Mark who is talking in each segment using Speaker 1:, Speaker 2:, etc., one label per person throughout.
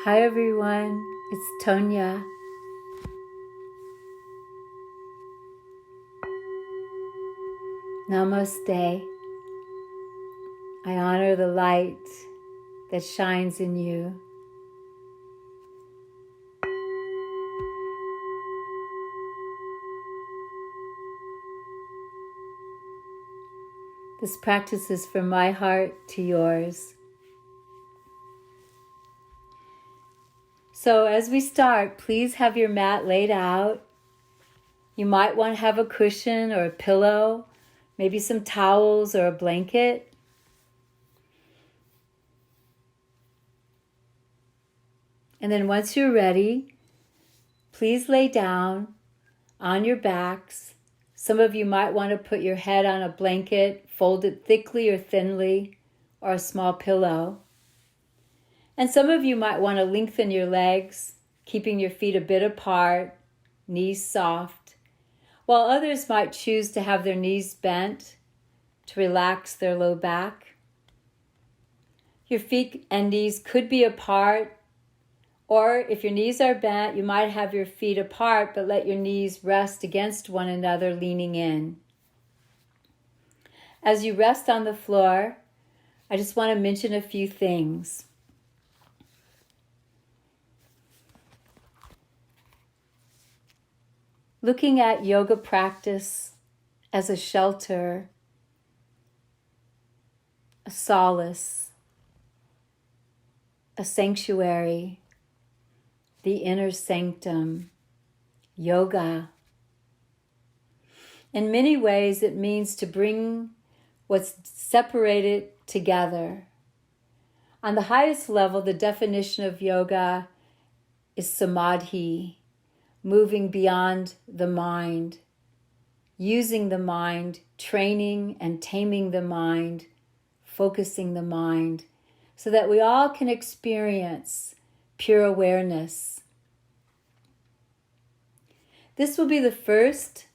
Speaker 1: Hi everyone, it's Tonya. Namaste. I honor the light that shines in you. This practice is from my heart to yours. So as we start, please have your mat laid out. You might want to have a cushion or a pillow, maybe some towels or a blanket. And then once you're ready, please lay down on your backs. Some of you might want to put your head on a blanket, fold it thickly or thinly, or a small pillow. And some of you might want to lengthen your legs, keeping your feet a bit apart, knees soft, while others might choose to have their knees bent to relax their low back. Your feet and knees could be apart, or if your knees are bent, you might have your feet apart, but let your knees rest against one another, leaning in. As you rest on the floor, I just want to mention a few things. Looking at yoga practice as a shelter, a solace, a sanctuary, the inner sanctum, yoga. In many ways, it means to bring what's separated together. On the highest level, the definition of yoga is samadhi, moving beyond the mind, using the mind, training and taming the mind, focusing the mind, so that we all can experience pure awareness. This will be the first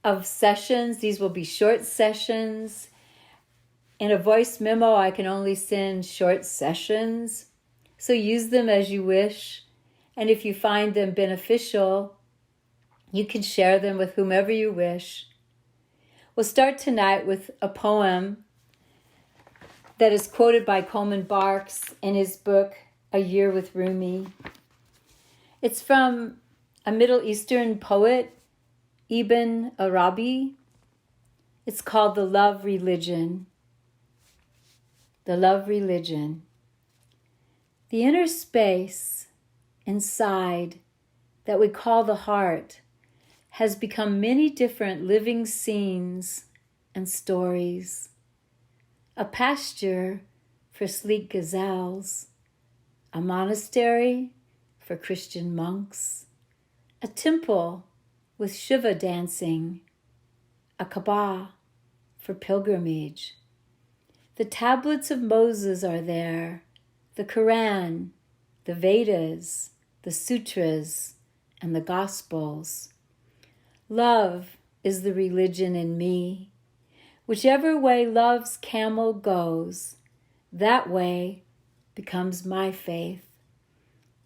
Speaker 1: of sessions. These will be short sessions. In a voice memo, I can only send short sessions, so use them as you wish. And if you find them beneficial, you can share them with whomever you wish. We'll start tonight with a poem that is quoted by Coleman Barks in his book, A Year with Rumi. It's from a Middle Eastern poet, Ibn Arabi. It's called The Love Religion. The Love Religion. The inner space inside that we call the heart has become many different living scenes and stories. A pasture for sleek gazelles, a monastery for Christian monks, a temple with Shiva dancing, a Kaaba for pilgrimage. The tablets of Moses are there, the Quran, the Vedas, the Sutras, and the Gospels. Love is the religion in me. Whichever way love's camel goes, that way becomes my faith,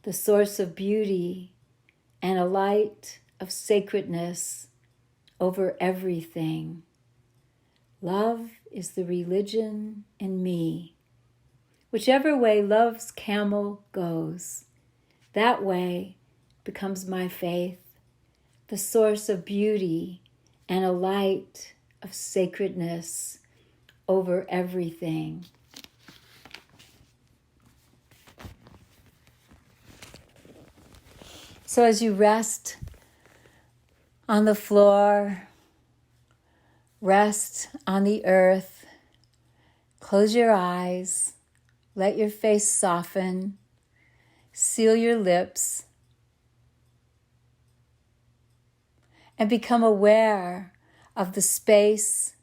Speaker 1: the source of beauty and a light of sacredness over everything. Love is the religion in me. Whichever way love's camel goes, that way becomes my faith, the source of beauty and a light of sacredness over everything. So as you rest on the floor, rest on the earth, close your eyes, let your face soften, seal your lips, and become aware of the space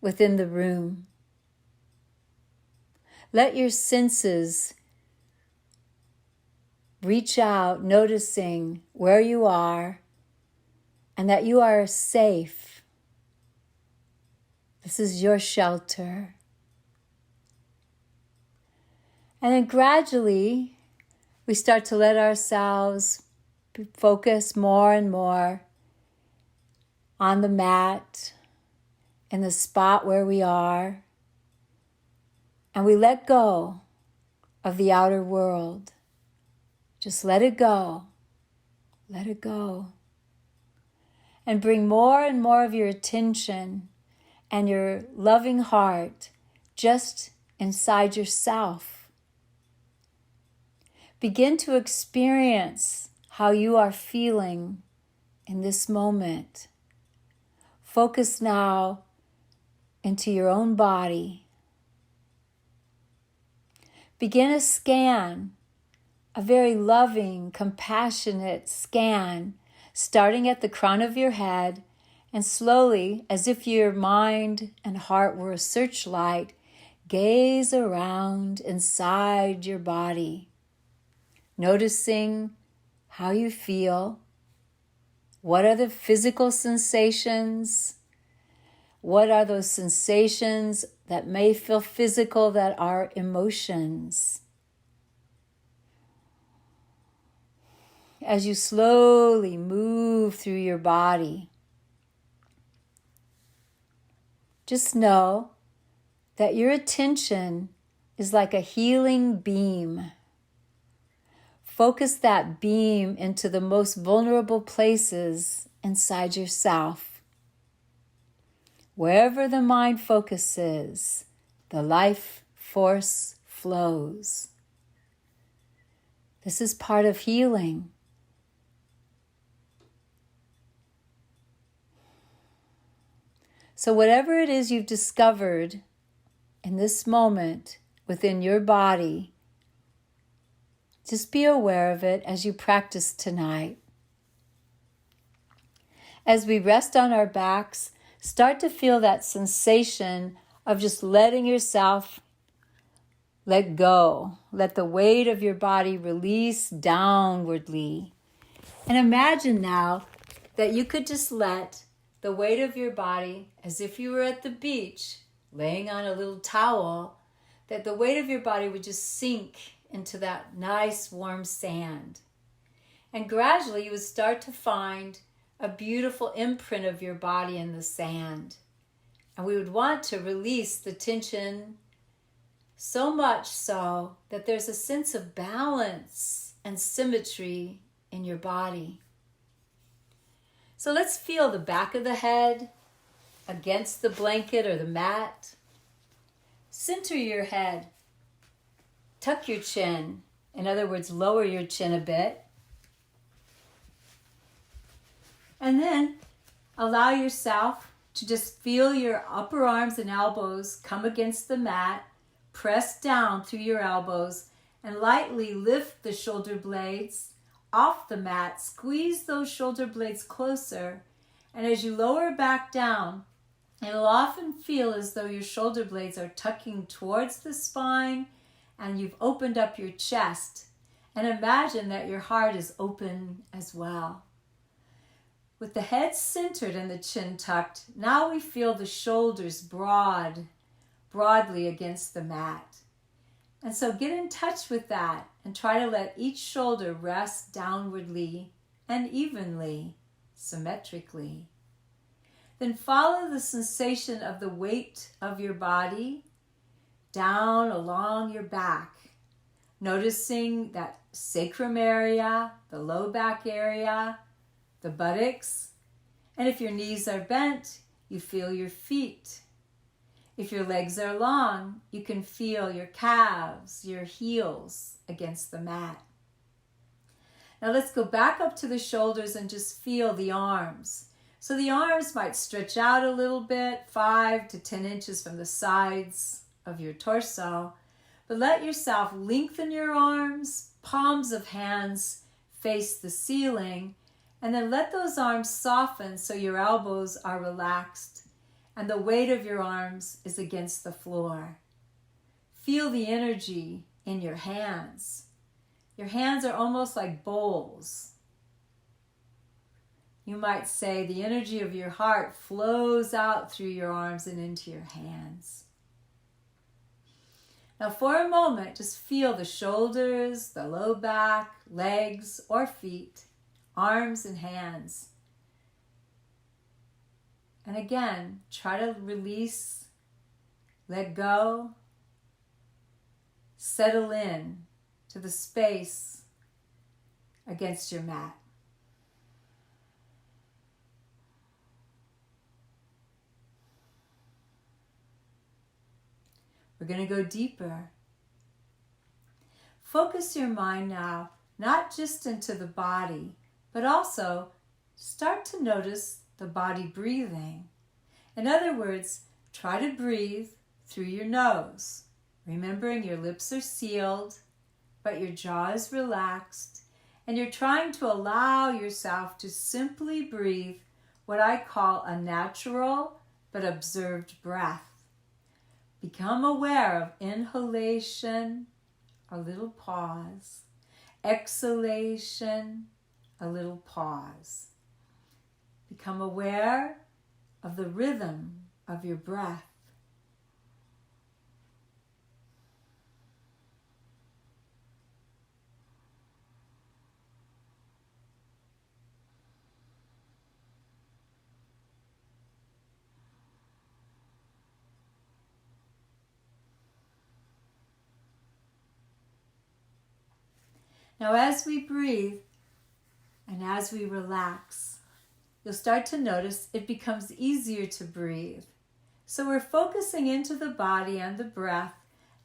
Speaker 1: within the room. Let your senses reach out, noticing where you are and that you are safe. This is your shelter. And then gradually, we start to let ourselves focus more and more on the mat, in the spot where we are, and we let go of the outer world. Just let it go. Let it go. And bring more and more of your attention and your loving heart just inside yourself. Begin to experience how you are feeling in this moment. Focus now into your own body. Begin a scan, a very loving, compassionate scan, starting at the crown of your head and slowly, as if your mind and heart were a searchlight, gaze around inside your body, noticing how you feel. What are the physical sensations? What are those sensations that may feel physical that are emotions? As you slowly move through your body, just know that your attention is like a healing beam. Focus that beam into the most vulnerable places inside yourself. Wherever the mind focuses, the life force flows. This is part of healing. So whatever it is you've discovered in this moment within your body, just be aware of it as you practice tonight. As we rest on our backs, start to feel that sensation of just letting yourself let go. Let the weight of your body release downwardly. And imagine now that you could just let the weight of your body, as if you were at the beach, laying on a little towel, that the weight of your body would just sink into that nice warm sand. And gradually you would start to find a beautiful imprint of your body in the sand. And we would want to release the tension so much so that there's a sense of balance and symmetry in your body. So let's feel the back of the head against the blanket or the mat. Center your head. Tuck your chin. In other words, lower your chin a bit. And then allow yourself to just feel your upper arms and elbows come against the mat. Press down through your elbows and lightly lift the shoulder blades off the mat. Squeeze those shoulder blades closer. And as you lower back down, it'll often feel as though your shoulder blades are tucking towards the spine and you've opened up your chest. And imagine that your heart is open as well. With the head centered and the chin tucked, now we feel the shoulders broadly against the mat. And so get in touch with that and try to let each shoulder rest downwardly and evenly, symmetrically. Then follow the sensation of the weight of your body down along your back, noticing that sacrum area, the low back area, the buttocks. And if your knees are bent, you feel your feet. If your legs are long, you can feel your calves, your heels against the mat. Now let's go back up to the shoulders and just feel the arms. So the arms might stretch out a little bit, 5 to 10 inches from the sides of your torso. But let yourself lengthen your arms, palms of hands face the ceiling, and then let those arms soften so your elbows are relaxed and the weight of your arms is against the floor. Feel the energy in your hands. Your hands are almost like bowls. You might say the energy of your heart flows out through your arms and into your hands. Now for a moment, just feel the shoulders, the low back, legs or feet, arms and hands. And again, try to release, let go, settle in to the space against your mat. We're going to go deeper. Focus your mind now, not just into the body, but also start to notice the body breathing. In other words, try to breathe through your nose, remembering your lips are sealed, but your jaw is relaxed, and you're trying to allow yourself to simply breathe what I call a natural but observed breath. Become aware of inhalation, a little pause, exhalation, a little pause. Become aware of the rhythm of your breath. Now as we breathe and as we relax, you'll start to notice it becomes easier to breathe. So we're focusing into the body and the breath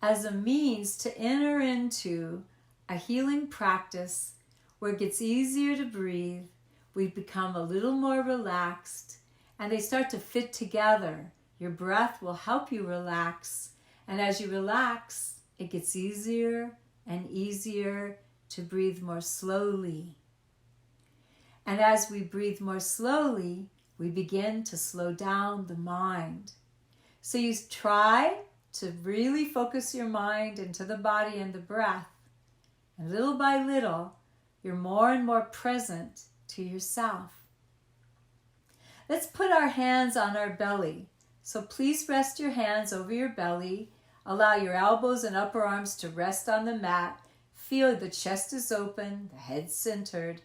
Speaker 1: as a means to enter into a healing practice where it gets easier to breathe, we become a little more relaxed, and they start to fit together. Your breath will help you relax, and as you relax, it gets easier and easier to breathe more slowly. And as we breathe more slowly, we begin to slow down the mind. So you try to really focus your mind into the body and the breath. And little by little, you're more and more present to yourself. Let's put our hands on our belly. So please rest your hands over your belly. Allow your elbows and upper arms to rest on the mat. Feel the chest is open, the head centered.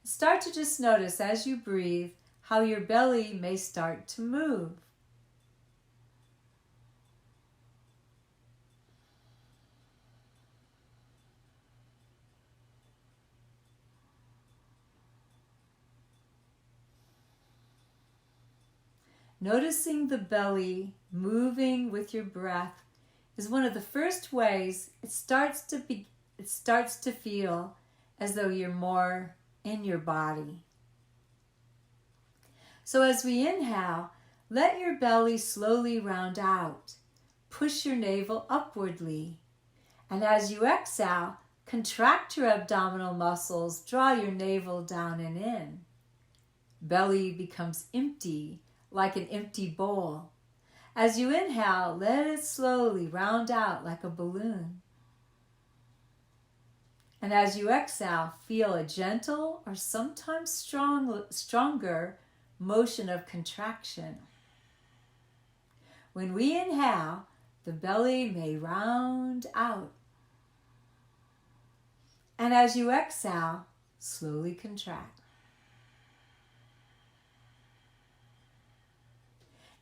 Speaker 1: Start to just notice as you breathe how your belly may start to move. Noticing the belly moving with your breath is one of the first ways it starts to feel as though you're more in your body. So as we inhale, let your belly slowly round out. Push your navel upwardly. And as you exhale, contract your abdominal muscles, draw your navel down and in. Belly becomes empty, like an empty bowl. As you inhale, let it slowly round out like a balloon. And as you exhale, feel a gentle or sometimes stronger motion of contraction. When we inhale, the belly may round out. And as you exhale, slowly contract.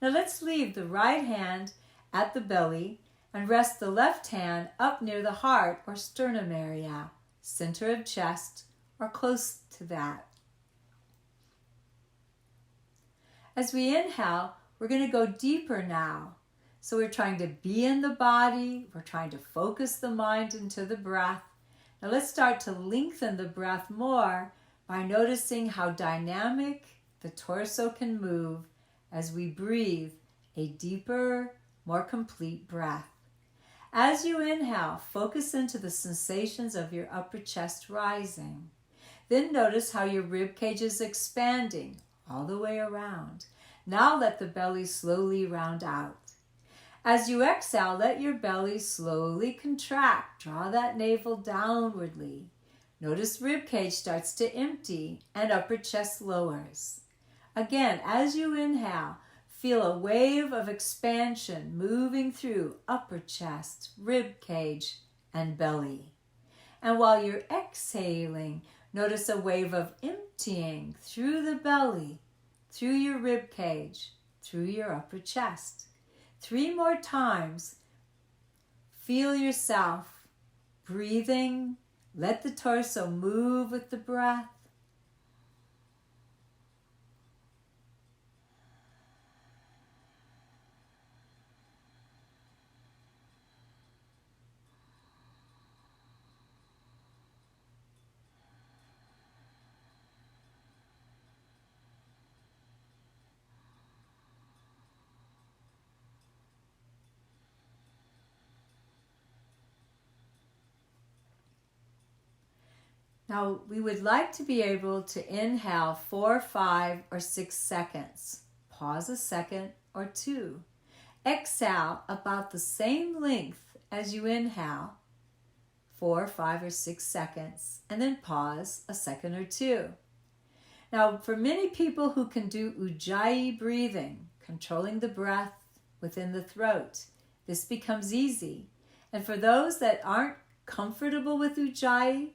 Speaker 1: Now let's leave the right hand at the belly and rest the left hand up near the heart or sternum area, center of chest, or close to that. As we inhale, we're going to go deeper now. So we're trying to be in the body, we're trying to focus the mind into the breath. Now let's start to lengthen the breath more by noticing how dynamic the torso can move as we breathe a deeper, more complete breath. As you inhale, focus into the sensations of your upper chest rising. Then notice how your rib cage is expanding all the way around. Now let the belly slowly round out. As you exhale, let your belly slowly contract. Draw that navel downwardly. Notice rib cage starts to empty and upper chest lowers. Again, as you inhale, feel a wave of expansion moving through upper chest, rib cage, and belly. And while you're exhaling, notice a wave of emptying through the belly, through your rib cage, through your upper chest. 3 more times. Feel yourself breathing. Let the torso move with the breath. Now, we would like to be able to inhale 4, 5, or 6 seconds. Pause a second or 2. Exhale about the same length as you inhale, 4, 5, or 6 seconds, and then pause a second or 2. Now, for many people who can do ujjayi breathing, controlling the breath within the throat, this becomes easy. And for those that aren't comfortable with ujjayi,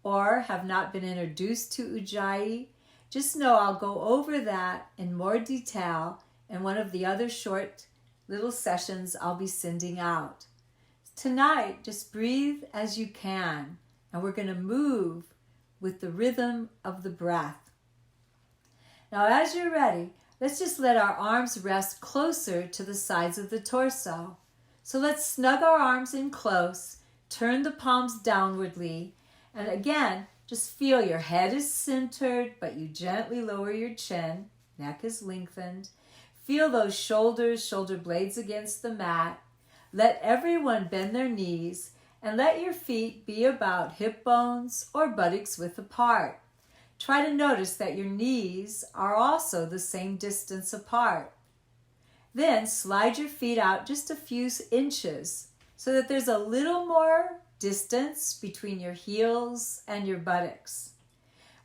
Speaker 1: or have not been introduced to ujjayi, just know I'll go over that in more detail in one of the other short little sessions I'll be sending out. Tonight, just breathe as you can, and we're going to move with the rhythm of the breath. Now, as you're ready, let's just let our arms rest closer to the sides of the torso. So let's snug our arms in close, turn the palms downwardly, and again, just feel your head is centered, but you gently lower your chin. Neck is lengthened. Feel those shoulders, shoulder blades against the mat. Let everyone bend their knees, and let your feet be about hip bones or buttocks width apart. Try to notice that your knees are also the same distance apart. Then slide your feet out just a few inches so that there's a little more distance between your heels and your buttocks.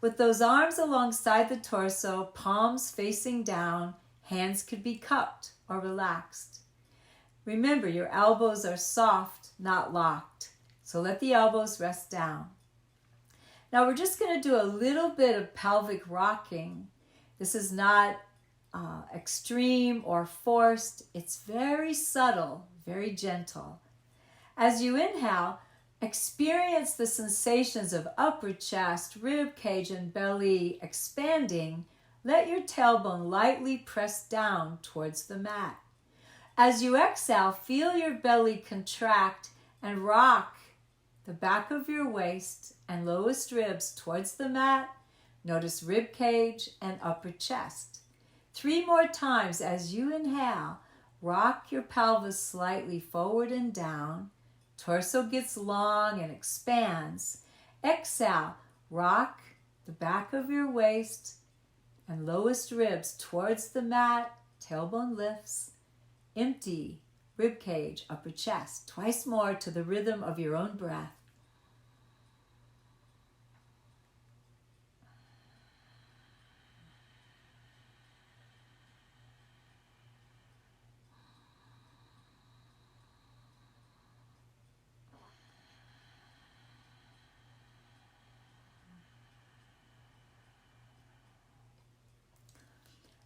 Speaker 1: With those arms alongside the torso, palms facing down, hands could be cupped or relaxed. Remember, your elbows are soft, not locked. So let the elbows rest down. Now we're just going to do a little bit of pelvic rocking. This is not extreme or forced. It's very subtle, very gentle. As you inhale, experience the sensations of upper chest, rib cage, and belly expanding. Let your tailbone lightly press down towards the mat. As you exhale, feel your belly contract and rock the back of your waist and lowest ribs towards the mat. Notice rib cage and upper chest. 3 more times as you inhale, rock your pelvis slightly forward and down. Torso gets long and expands. Exhale, rock the back of your waist and lowest ribs towards the mat. Tailbone lifts. Empty rib cage, upper chest. Twice more to the rhythm of your own breath.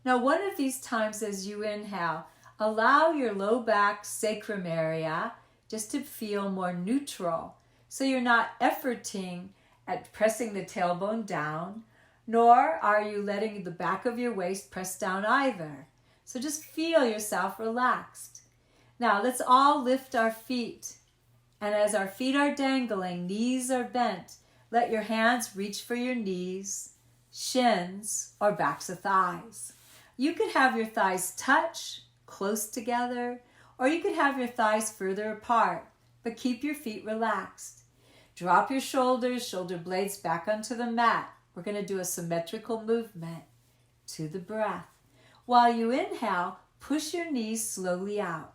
Speaker 1: Now, one of these times as you inhale, allow your low back sacrum area just to feel more neutral. So you're not efforting at pressing the tailbone down, nor are you letting the back of your waist press down either. So just feel yourself relaxed. Now, let's all lift our feet. And as our feet are dangling, knees are bent, let your hands reach for your knees, shins, or backs of thighs. You could have your thighs touch close together, or you could have your thighs further apart, but keep your feet relaxed. Drop your shoulders, shoulder blades back onto the mat. We're going to do a symmetrical movement to the breath. While you inhale, push your knees slowly out.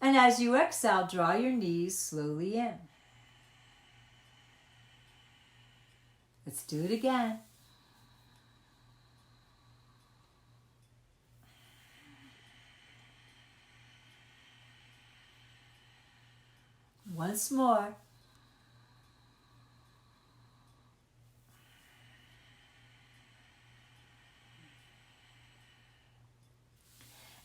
Speaker 1: And as you exhale, draw your knees slowly in. Let's do it again. Once more.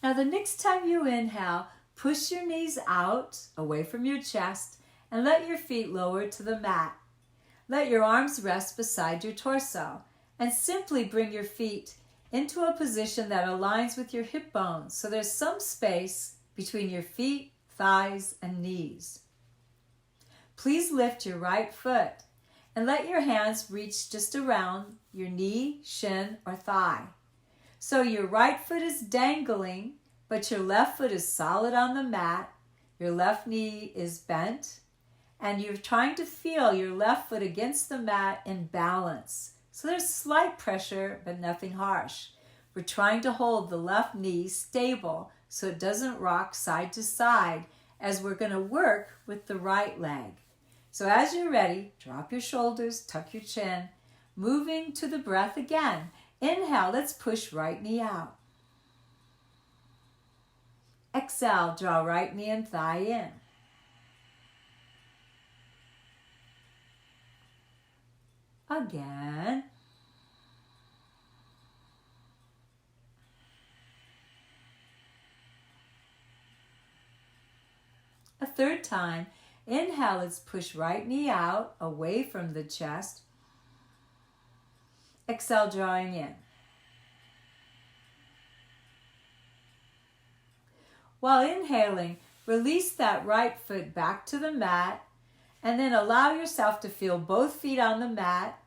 Speaker 1: Now the next time you inhale, push your knees out, away from your chest, and let your feet lower to the mat. Let your arms rest beside your torso, and simply bring your feet into a position that aligns with your hip bones, so there's some space between your feet, thighs, and knees. Please lift your right foot, and let your hands reach just around your knee, shin, or thigh. So your right foot is dangling, but your left foot is solid on the mat. Your left knee is bent, and you're trying to feel your left foot against the mat in balance. So there's slight pressure, but nothing harsh. We're trying to hold the left knee stable so it doesn't rock side to side as we're going to work with the right leg. So as you're ready, drop your shoulders, tuck your chin, moving to the breath again. Inhale, let's push right knee out. Exhale, draw right knee and thigh in. Again. A third time. Inhale, let's push right knee out, away from the chest. Exhale, drawing in. While inhaling, release that right foot back to the mat, and then allow yourself to feel both feet on the mat.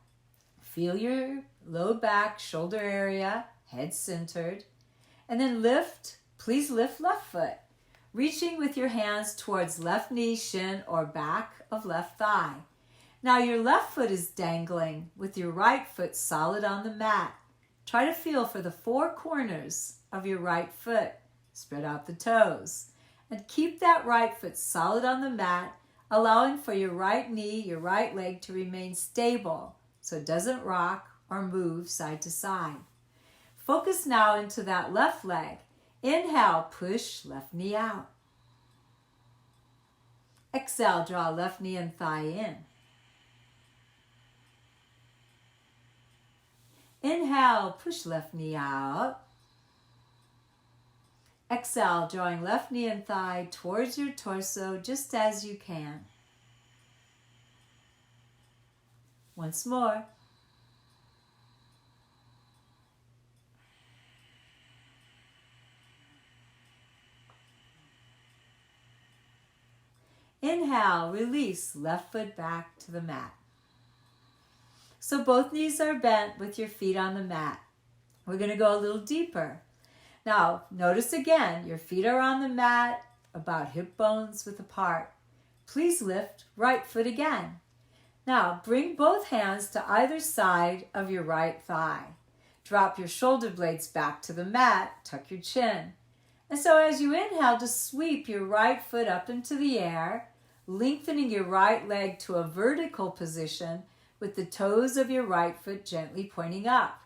Speaker 1: Feel your low back, shoulder area, head centered. And then lift, please lift left foot, reaching with your hands towards left knee, shin, or back of left thigh. Now your left foot is dangling with your right foot solid on the mat. Try to feel for the four corners of your right foot. Spread out the toes. And keep that right foot solid on the mat, allowing for your right knee, your right leg to remain stable so it doesn't rock or move side to side. Focus now into that left leg. Inhale, push left knee out. Exhale, draw left knee and thigh in. Inhale, push left knee out. Exhale, drawing left knee and thigh towards your torso just as you can. Once more. Inhale, release left foot back to the mat. So both knees are bent with your feet on the mat. We're going to go a little deeper. Now, notice again, your feet are on the mat, about hip bones width apart. Please lift right foot again. Now, bring both hands to either side of your right thigh. Drop your shoulder blades back to the mat, tuck your chin. And so as you inhale, just sweep your right foot up into the air, lengthening your right leg to a vertical position with the toes of your right foot gently pointing up.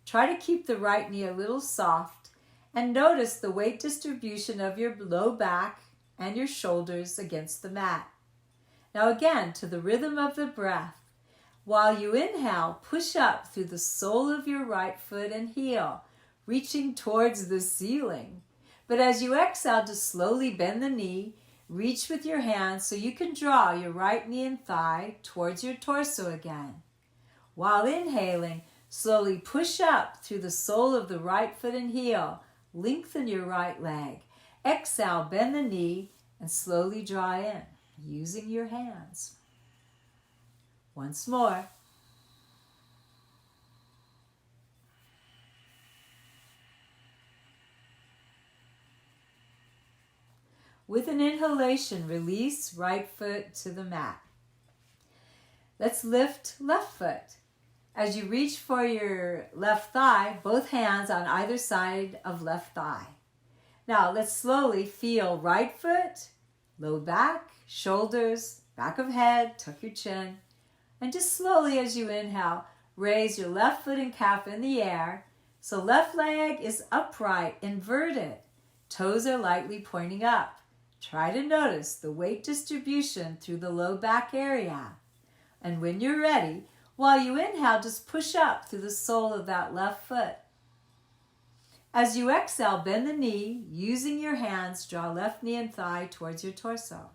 Speaker 1: Try to keep the right knee a little soft and notice the weight distribution of your low back and your shoulders against the mat. Now again, to the rhythm of the breath. While you inhale, push up through the sole of your right foot and heel, reaching towards the ceiling. But as you exhale, just slowly bend the knee, reach with your hands so you can draw your right knee and thigh towards your torso again. While inhaling, slowly push up through the sole of the right foot and heel, lengthen your right leg. Exhale, bend the knee, and slowly draw in, using your hands. Once more. With an inhalation, release right foot to the mat. Let's lift left foot. As you reach for your left thigh, both hands on either side of left thigh. Now let's slowly feel right foot, low back, shoulders, back of head, tuck your chin. And just slowly as you inhale, raise your left foot and calf in the air. So left leg is upright, inverted. Toes are lightly pointing up. Try to notice the weight distribution through the low back area. And when you're ready, while you inhale, just push up through the sole of that left foot. As you exhale, bend the knee. Using your hands, draw left knee and thigh towards your torso.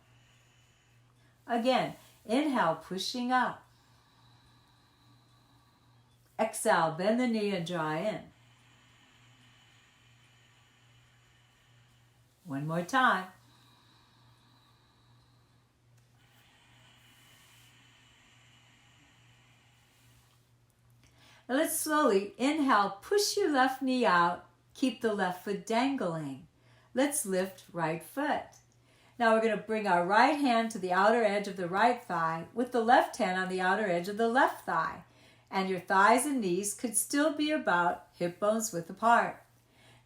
Speaker 1: Again, inhale, pushing up. Exhale, bend the knee and draw in. One more time. Now let's slowly inhale, push your left knee out, keep the left foot dangling. Let's lift right foot. Now we're going to bring our right hand to the outer edge of the right thigh with the left hand on the outer edge of the left thigh. And your thighs and knees could still be about hip bones width apart.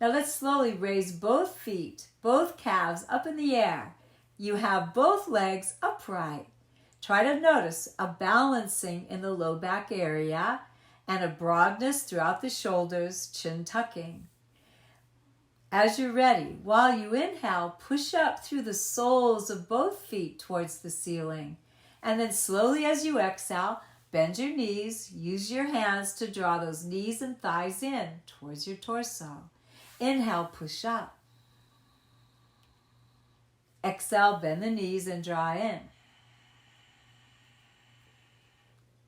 Speaker 1: Now let's slowly raise both feet, both calves up in the air. You have both legs upright. Try to notice a balancing in the low back area and a broadness throughout the shoulders, chin tucking. As you're ready, while you inhale, push up through the soles of both feet towards the ceiling. And then slowly as you exhale, bend your knees, use your hands to draw those knees and thighs in towards your torso. Inhale, push up. Exhale, bend the knees and draw in.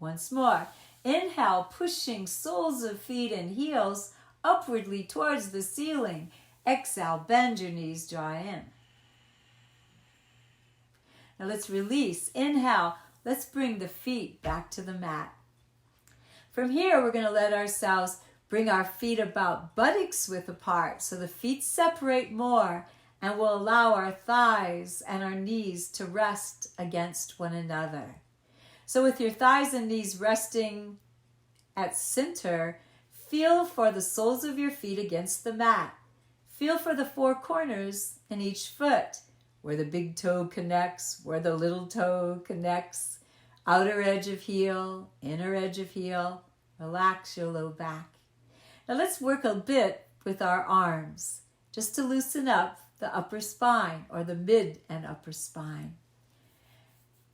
Speaker 1: Once more. Inhale, pushing soles of feet and heels upwardly towards the ceiling. Exhale, bend your knees, draw in. Now let's release. Inhale, let's bring the feet back to the mat. From here, we're going to let ourselves bring our feet about buttocks width apart so the feet separate more and will allow our thighs and our knees to rest against one another. So with your thighs and knees resting at center, feel for the soles of your feet against the mat. Feel for the four corners in each foot, where the big toe connects, where the little toe connects, outer edge of heel, inner edge of heel. Relax your low back. Now let's work a bit with our arms, just to loosen up the upper spine or the mid and upper spine.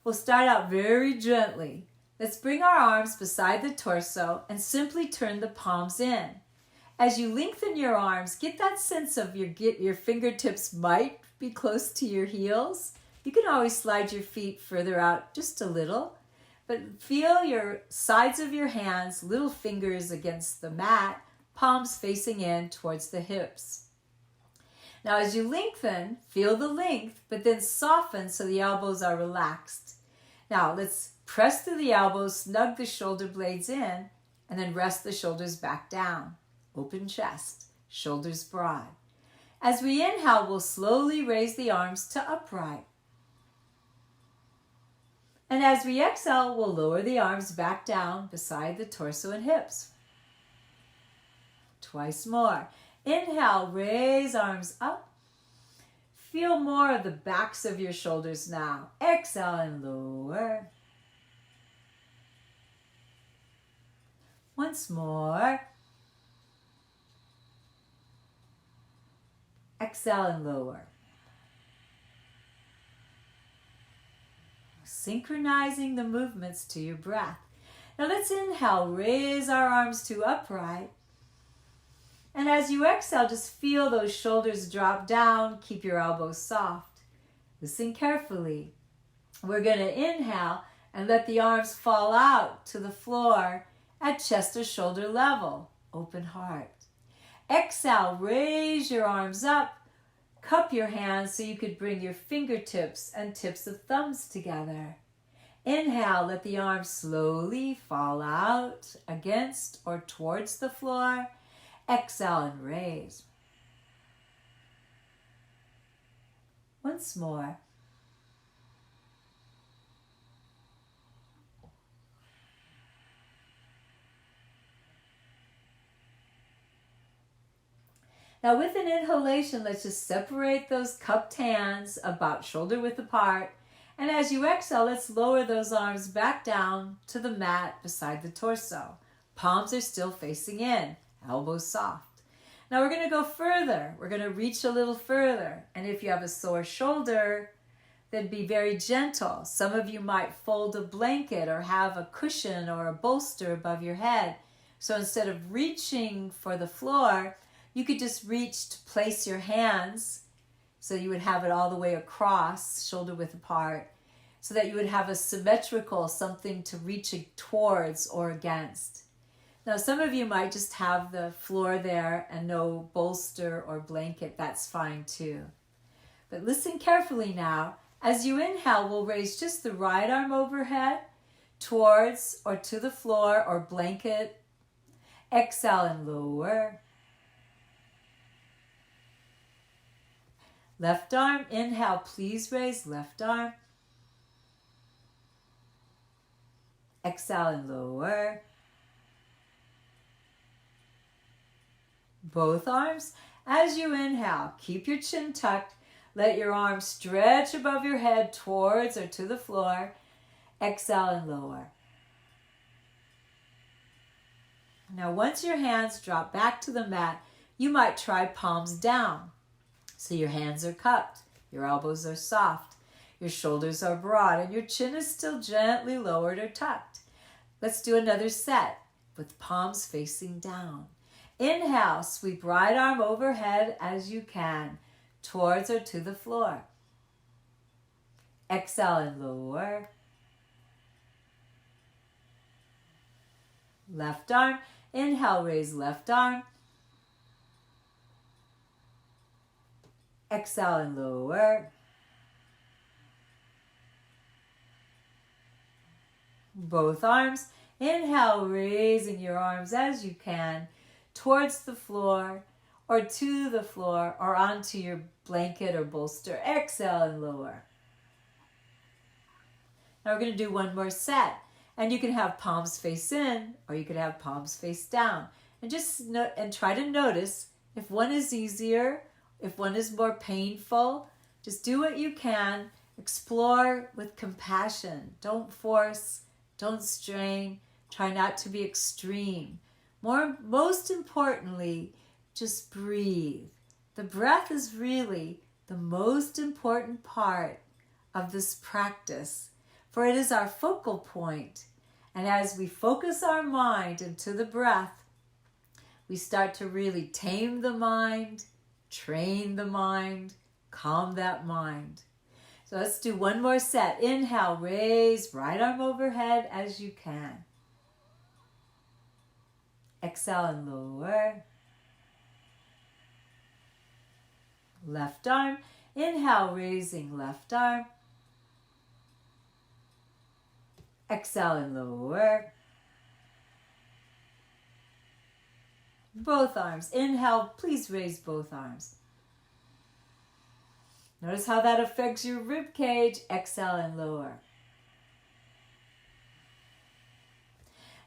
Speaker 1: We'll start out very gently. Let's bring our arms beside the torso and simply turn the palms in. As you lengthen your arms, get that sense of your fingertips might be close to your heels. You can always slide your feet further out just a little, but feel your sides of your hands, little fingers against the mat, palms facing in towards the hips. Now as you lengthen, feel the length, but then soften so the elbows are relaxed. Now let's press through the elbows, snug the shoulder blades in, and then rest the shoulders back down. Open chest, shoulders broad. As we inhale, we'll slowly raise the arms to upright. And as we exhale, we'll lower the arms back down beside the torso and hips. Twice more. Inhale, raise arms up. Feel more of the backs of your shoulders now. Exhale and lower. Once more. Exhale and lower. Synchronizing the movements to your breath. Now let's inhale, raise our arms to upright. And as you exhale, just feel those shoulders drop down. Keep your elbows soft. Listen carefully. We're going to inhale and let the arms fall out to the floor at chest or shoulder level. Open heart. Exhale, raise your arms up. Cup your hands so you could bring your fingertips and tips of thumbs together. Inhale, let the arms slowly fall out against or towards the floor. Exhale and raise. Once more. Now with an inhalation, let's just separate those cupped hands about shoulder width apart. And as you exhale, let's lower those arms back down to the mat beside the torso. Palms are still facing in, elbows soft. Now we're going to go further. We're going to reach a little further. And if you have a sore shoulder, then be very gentle. Some of you might fold a blanket or have a cushion or a bolster above your head. So instead of reaching for the floor, you could just reach to place your hands so you would have it all the way across, shoulder width apart, so that you would have a symmetrical something to reach towards or against. Now, some of you might just have the floor there and no bolster or blanket. That's fine too. But listen carefully now. As you inhale, we'll raise just the right arm overhead towards or to the floor or blanket. Exhale and lower. Left arm, inhale, please raise left arm. Exhale and lower. Both arms. As you inhale, keep your chin tucked. Let your arms stretch above your head towards or to the floor. Exhale and lower. Now, once your hands drop back to the mat, you might try palms down. So your hands are cupped, your elbows are soft, your shoulders are broad, and your chin is still gently lowered or tucked. Let's do another set with palms facing down. Inhale, sweep right arm overhead as you can, towards or to the floor. Exhale and lower. Left arm, inhale, raise left arm. Exhale and lower. Both arms. Inhale, raising your arms as you can towards the floor or to the floor or onto your blanket or bolster. Exhale and lower. Now we're going to do one more set. And you can have palms face in or you could have palms face down. And just try to notice if one is easier, if one is more painful. Just do what you can. Explore with compassion. Don't force. Don't strain. Try not to be extreme. Most importantly, just breathe. The breath is really the most important part of this practice, for it is our focal point. And as we focus our mind into the breath, we start to really tame the mind, train the mind, calm that mind. So let's do one more set. Inhale, raise right arm overhead as you can. Exhale and lower. Left arm. Inhale, raising left arm. Exhale and lower. Both arms. Inhale, please raise both arms. Notice how that affects your rib cage. Exhale and lower.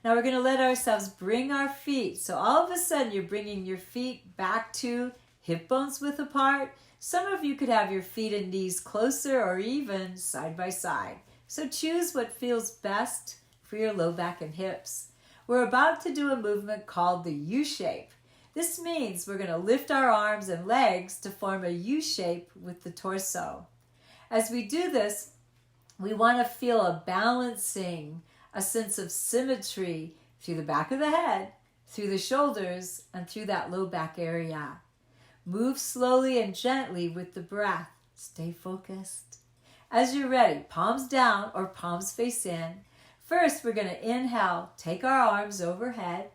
Speaker 1: Now we're going to let ourselves bring our feet. So all of a sudden you're bringing your feet back to hip bones width apart. Some of you could have your feet and knees closer or even side by side. So choose what feels best for your low back and hips. We're about to do a movement called the U shape. This means we're going to lift our arms and legs to form a U shape with the torso. As we do this, we want to feel a balancing, a sense of symmetry through the back of the head, through the shoulders, and through that low back area. Move slowly and gently with the breath. Stay focused. As you're ready, palms down or palms face in. First, we're going to inhale, take our arms overhead,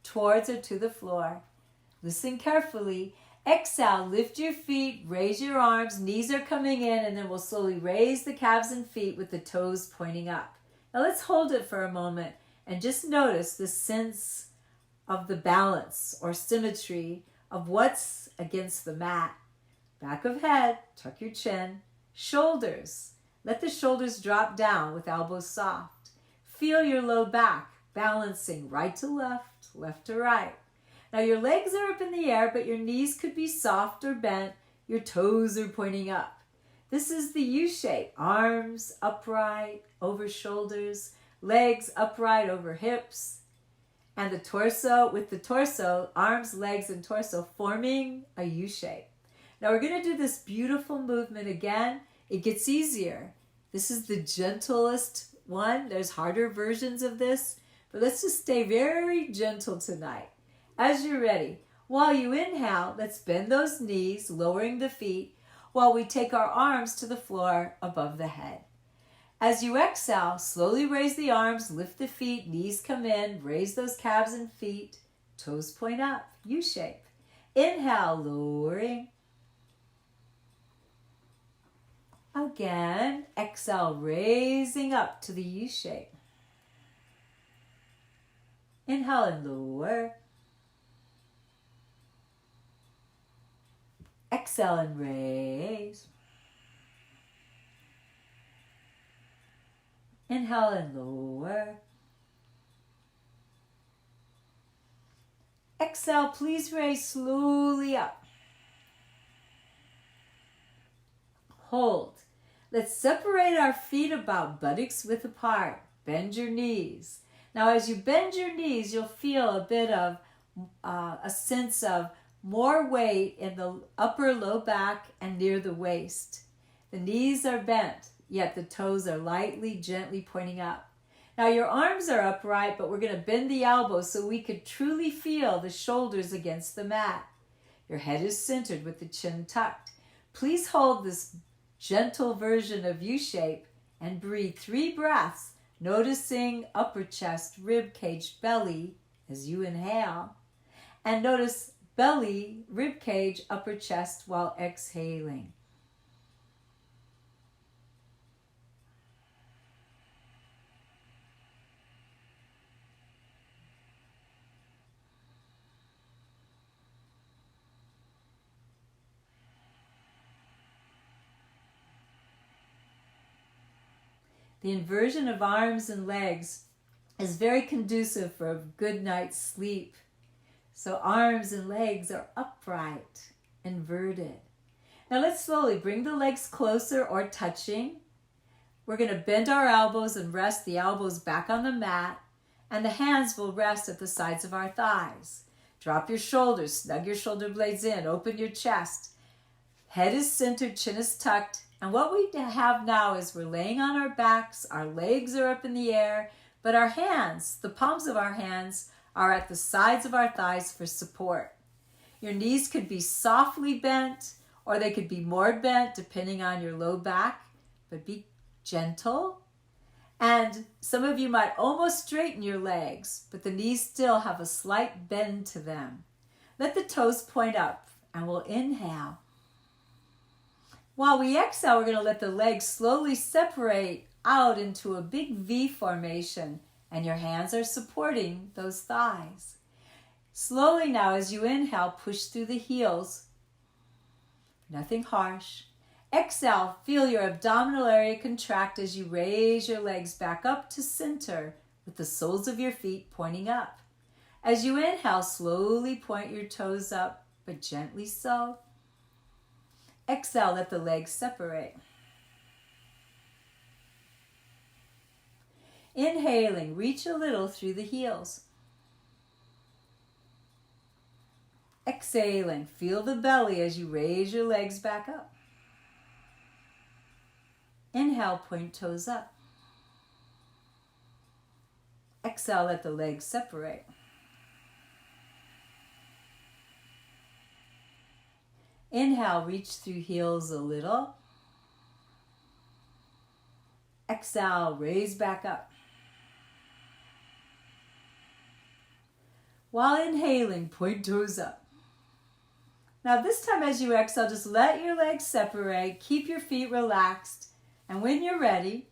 Speaker 1: towards or to the floor. Listen carefully. Exhale, lift your feet, raise your arms, knees are coming in, and then we'll slowly raise the calves and feet with the toes pointing up. Now let's hold it for a moment and just notice the sense of the balance or symmetry of what's against the mat. Back of head, tuck your chin. Shoulders, let the shoulders drop down with elbows soft. Feel your low back balancing right to left, left to right. Now your legs are up in the air, but your knees could be soft or bent. Your toes are pointing up. This is the U shape. Arms upright over shoulders, legs upright over hips, And the torso, with the torso, arms, legs, and torso forming a U shape. Now we're going to do this beautiful movement again. It gets easier. This is the gentlest one. There's harder versions of this, but let's just stay very gentle tonight. As you're ready, while you inhale, let's bend those knees, lowering the feet, while we take our arms to the floor above the head. As you exhale, slowly raise the arms, lift the feet, knees come in, raise those calves and feet, toes point up, U shape. Inhale, lowering. Again, exhale, raising up to the U shape. Inhale and lower. Exhale and raise. Inhale and lower. Exhale, please raise slowly up. Hold. Let's separate our feet about buttocks width apart. Bend your knees. Now as you bend your knees, you'll feel a bit of a sense of more weight in the upper low back and near the waist. The knees are bent, yet the toes are lightly, gently pointing up. Now your arms are upright, but we're going to bend the elbows so we could truly feel the shoulders against the mat. Your head is centered with the chin tucked. Please hold this gentle version of U shape and breathe 3 breaths, noticing upper chest, rib cage, belly as you inhale. And notice belly, rib cage, upper chest while exhaling. The inversion of arms and legs is very conducive for a good night's sleep. So arms and legs are upright, inverted. Now let's slowly bring the legs closer or touching. We're going to bend our elbows and rest the elbows back on the mat, and the hands will rest at the sides of our thighs. Drop your shoulders, snug your shoulder blades in, open your chest. Head is centered, chin is tucked. And what we have now is we're laying on our backs, our legs are up in the air, but our hands, the palms of our hands, are at the sides of our thighs for support. Your knees could be softly bent, or they could be more bent depending on your low back, but be gentle. And some of you might almost straighten your legs, but the knees still have a slight bend to them. Let the toes point up, and we'll inhale. While we exhale, we're going to let the legs slowly separate out into a big V formation, and your hands are supporting those thighs. Slowly now, as you inhale, push through the heels. Nothing harsh. Exhale, feel your abdominal area contract as you raise your legs back up to center with the soles of your feet pointing up. As you inhale, slowly point your toes up, but gently so. Exhale, let the legs separate. Inhaling, reach a little through the heels. Exhaling, feel the belly as you raise your legs back up. Inhale, point toes up. Exhale, let the legs separate. Inhale, reach through heels a little. Exhale, raise back up. While inhaling, point toes up. Now this time as you exhale, just let your legs separate, keep your feet relaxed, and when you're ready,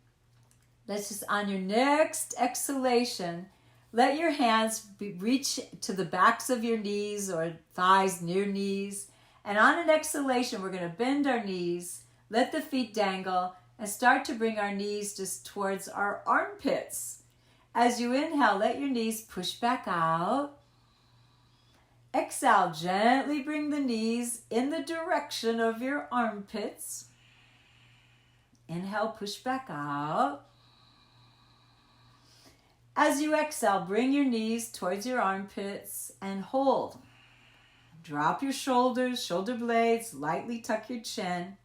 Speaker 1: let's just on your next exhalation, let your hands reach to the backs of your knees or thighs near knees. And on an exhalation, we're going to bend our knees, let the feet dangle, and start to bring our knees just towards our armpits. As you inhale, let your knees push back out. Exhale, gently bring the knees in the direction of your armpits. Inhale, push back out. As you exhale, bring your knees towards your armpits and hold. Drop your shoulders, shoulder blades, lightly tuck your chin.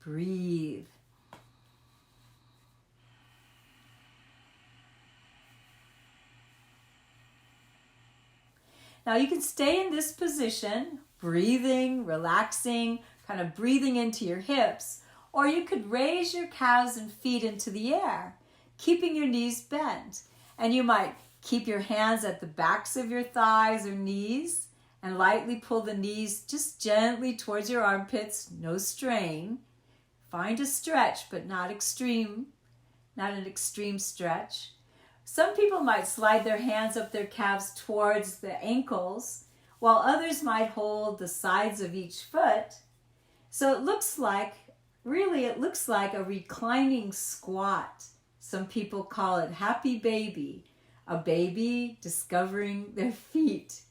Speaker 1: Breathe. Now you can stay in this position, breathing, relaxing, kind of breathing into your hips, or you could raise your calves and feet into the air, keeping your knees bent. And you might keep your hands at the backs of your thighs or knees and lightly pull the knees just gently towards your armpits, no strain. Find a stretch, but not extreme, not an extreme stretch. Some people might slide their hands up their calves towards the ankles, while others might hold the sides of each foot. So it looks like a reclining squat. Some people call it happy baby, a baby discovering their feet.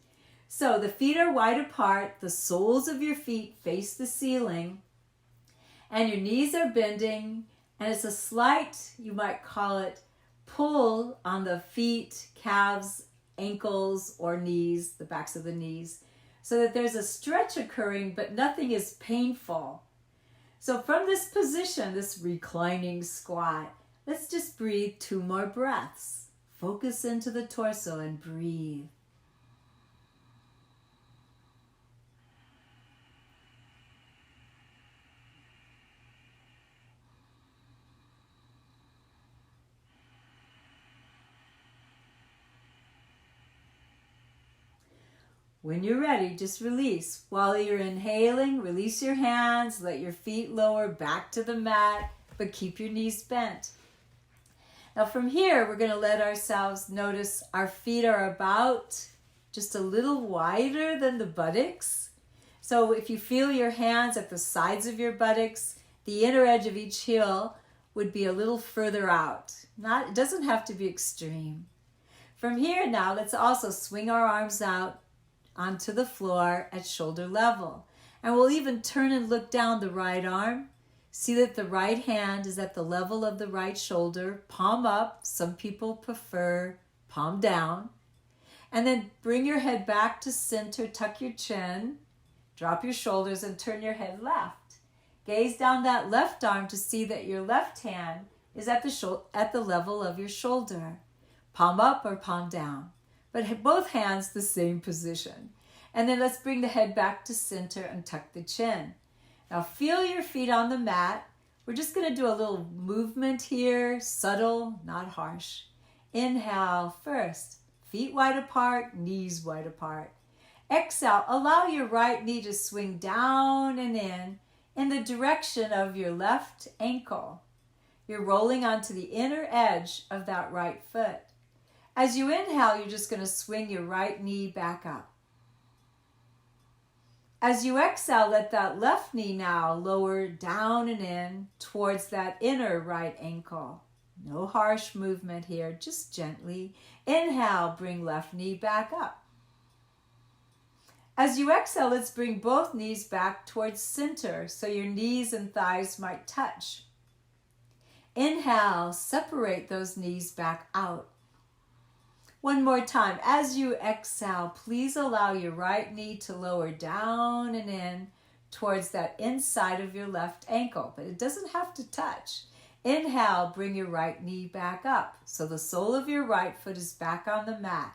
Speaker 1: So the feet are wide apart, the soles of your feet face the ceiling, and your knees are bending, and it's a slight, you might call it, pull on the feet, calves, ankles, or knees, the backs of the knees, so that there's a stretch occurring, but nothing is painful. So from this position, this reclining squat, let's just breathe 2 more breaths. Focus into the torso and breathe. When you're ready, just release. While you're inhaling, release your hands, let your feet lower back to the mat, but keep your knees bent. Now from here, we're going to let ourselves notice our feet are about just a little wider than the buttocks. So if you feel your hands at the sides of your buttocks, the inner edge of each heel would be a little further out. It doesn't have to be extreme. From here now, let's also swing our arms out onto the floor at shoulder level. And we'll even turn and look down the right arm. See that the right hand is at the level of the right shoulder, palm up. Some people prefer palm down. And then bring your head back to center, tuck your chin, drop your shoulders and turn your head left. Gaze down that left arm to see that your left hand is at the level of your shoulder. Palm up or palm down. But both hands the same position. And then let's bring the head back to center and tuck the chin. Now feel your feet on the mat. We're just going to do a little movement here, subtle, not harsh. Inhale first, feet wide apart, knees wide apart. Exhale, allow your right knee to swing down and in the direction of your left ankle. You're rolling onto the inner edge of that right foot. As you inhale, you're just going to swing your right knee back up. As you exhale, let that left knee now lower down and in towards that inner right ankle. No harsh movement here, just gently. Inhale, bring left knee back up. As you exhale, let's bring both knees back towards center so your knees and thighs might touch. Inhale, separate those knees back out. One more time. As you exhale, please allow your right knee to lower down and in towards that inside of your left ankle, but it doesn't have to touch. Inhale, bring your right knee back up. So the sole of your right foot is back on the mat.